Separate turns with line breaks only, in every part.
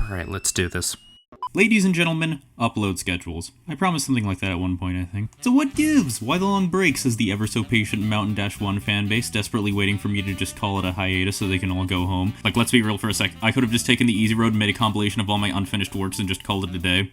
Alright, let's do this. Ladies and gentlemen, upload schedules. I promised something like that at one point, I think. So what gives? Why the long break, says the ever-so-patient Mountain-1 fanbase, desperately waiting for me to just call it a hiatus so they can all go home. Like, let's be real for a sec. I could have just taken the easy road and made a compilation of all my unfinished works and just called it a day.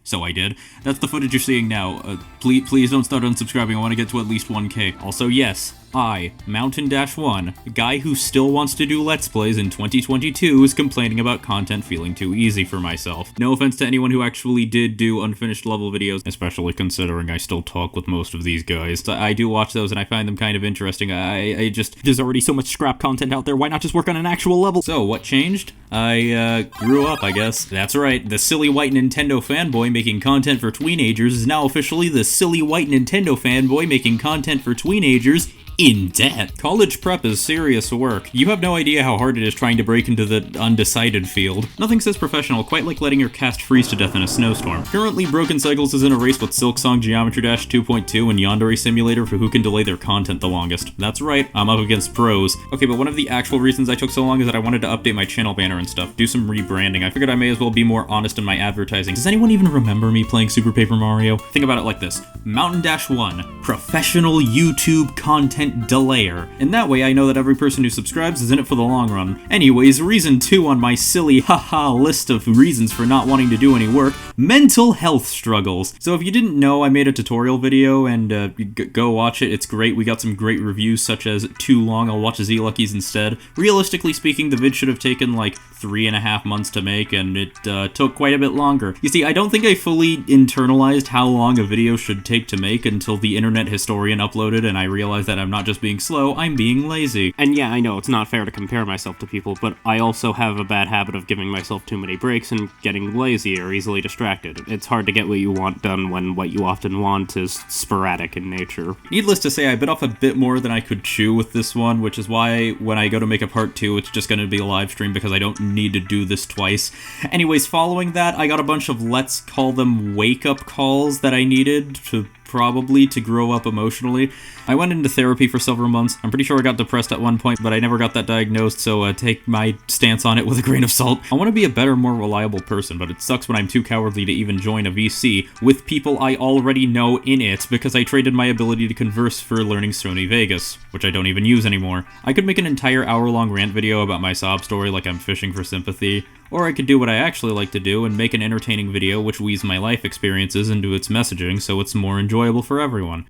So I did. That's the footage you're seeing now. Please don't start unsubscribing. I want to get to at least 1K. Also, yes, I, Mountain-1, a guy who still wants to do Let's Plays in 2022, is complaining about content feeling too easy for myself. No offense to anyone who actually did do unfinished level videos, especially considering I still talk with most of these guys. So I do watch those and I find them kind of interesting. There's already so much scrap content out there, why not just work on an actual level? So, what changed? I grew up, I guess. That's right, the silly white Nintendo fanboy making content for tweenagers is now officially the silly white Nintendo fanboy making content for tweenagers in debt. College prep is serious work. You have no idea how hard it is trying to break into the undecided field. Nothing says professional quite like letting your cast freeze to death in a snowstorm. Currently, Broken Cycles is in a race with Silksong, Geometry Dash 2.2, and Yandere Simulator for who can delay their content the longest. That's right, I'm up against pros. Okay, but one of the actual reasons I took so long is that I wanted to update my channel banner and stuff, do some rebranding. I figured I may as well be more honest in my advertising. Does anyone even remember me playing Super Paper Mario? Think about it like this. Mountain-1, professional YouTube content delayer. And that way I know that every person who subscribes is in it for the long run. Anyways, reason 2 on my silly haha list of reasons for not wanting to do any work, mental health struggles. So if you didn't know, I made a tutorial video and go watch it. It's great. We got some great reviews such as too long, I'll watch Z-Luckies instead. Realistically speaking, the vid should have taken like 3.5 months to make, and it took quite a bit longer. You see, I don't think I fully internalized how long a video should take to make until the internet historian uploaded, and I realized that I'm not just being slow, I'm being lazy. And yeah, I know, it's not fair to compare myself to people, but I also have a bad habit of giving myself too many breaks and getting lazy or easily distracted. It's hard to get what you want done when what you often want is sporadic in nature. Needless to say, I bit off a bit more than I could chew with this one, which is why when I go to make a part 2, it's just gonna be a live stream because I don't need to do this twice. Anyways, following that, I got a bunch of, let's call them, wake-up calls that I needed to grow up emotionally. I went into therapy for several months. I'm pretty sure I got depressed at one point, but I never got that diagnosed, so take my stance on it with a grain of salt. I want to be a better, more reliable person, but it sucks when I'm too cowardly to even join a VC with people I already know in it because I traded my ability to converse for learning Sony Vegas, which I don't even use anymore. I could make an entire hour-long rant video about my sob story like I'm fishing for sympathy, or I could do what I actually like to do and make an entertaining video which weaves my life experiences into its messaging so it's more enjoyable for everyone.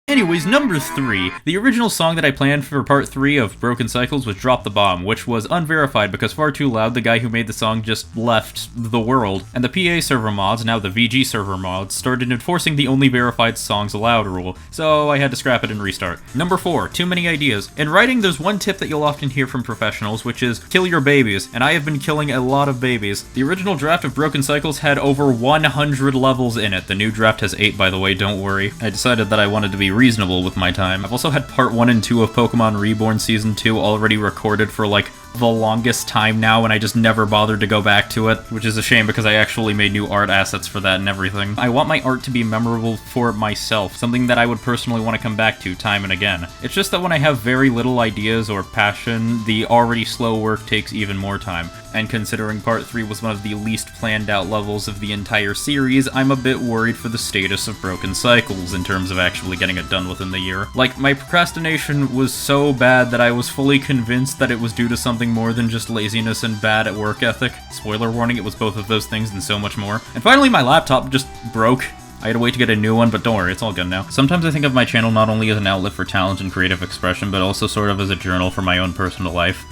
Anyways, number 3. The original song that I planned for part 3 of Broken Cycles was Drop the Bomb, which was unverified because Far Too Loud, the guy who made the song, just left the world, and the PA server mods, now the VG server mods, started enforcing the only verified songs allowed rule, so I had to scrap it and restart. Number 4. Too many ideas. In writing, there's one tip that you'll often hear from professionals, which is kill your babies, and I have been killing a lot of babies. The original draft of Broken Cycles had over 100 levels in it. The new draft has 8, by the way, don't worry. I decided that I wanted to be reasonable with my time. I've also had part 1 and 2 of Pokemon Reborn Season 2 already recorded for like the longest time now, and I just never bothered to go back to it, which is a shame because I actually made new art assets for that and everything. I want my art to be memorable for myself, something that I would personally want to come back to time and again. It's just that when I have very little ideas or passion, the already slow work takes even more time. And considering part 3 was one of the least planned out levels of the entire series, I'm a bit worried for the status of Broken Cycles in terms of actually getting it done within the year. Like, my procrastination was so bad that I was fully convinced that it was due to something more than just laziness and bad at work ethic. Spoiler warning, it was both of those things and so much more. And finally, my laptop just broke. I had to wait to get a new one, but don't worry, it's all good now. Sometimes I think of my channel not only as an outlet for talent and creative expression, but also sort of as a journal for my own personal life,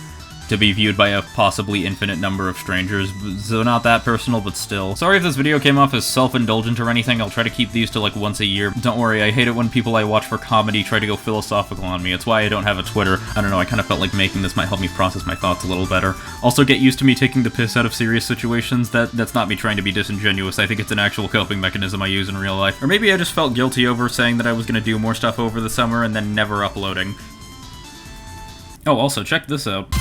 to be viewed by a possibly infinite number of strangers, so not that personal, but still. Sorry if this video came off as self-indulgent or anything, I'll try to keep these to like once a year. Don't worry, I hate it when people I watch for comedy try to go philosophical on me. It's why I don't have a Twitter. I don't know, I kind of felt like making this might help me process my thoughts a little better. Also, get used to me taking the piss out of serious situations. That's not me trying to be disingenuous, I think it's an actual coping mechanism I use in real life. Or maybe I just felt guilty over saying that I was gonna do more stuff over the summer and then never uploading. Oh, also, check this out.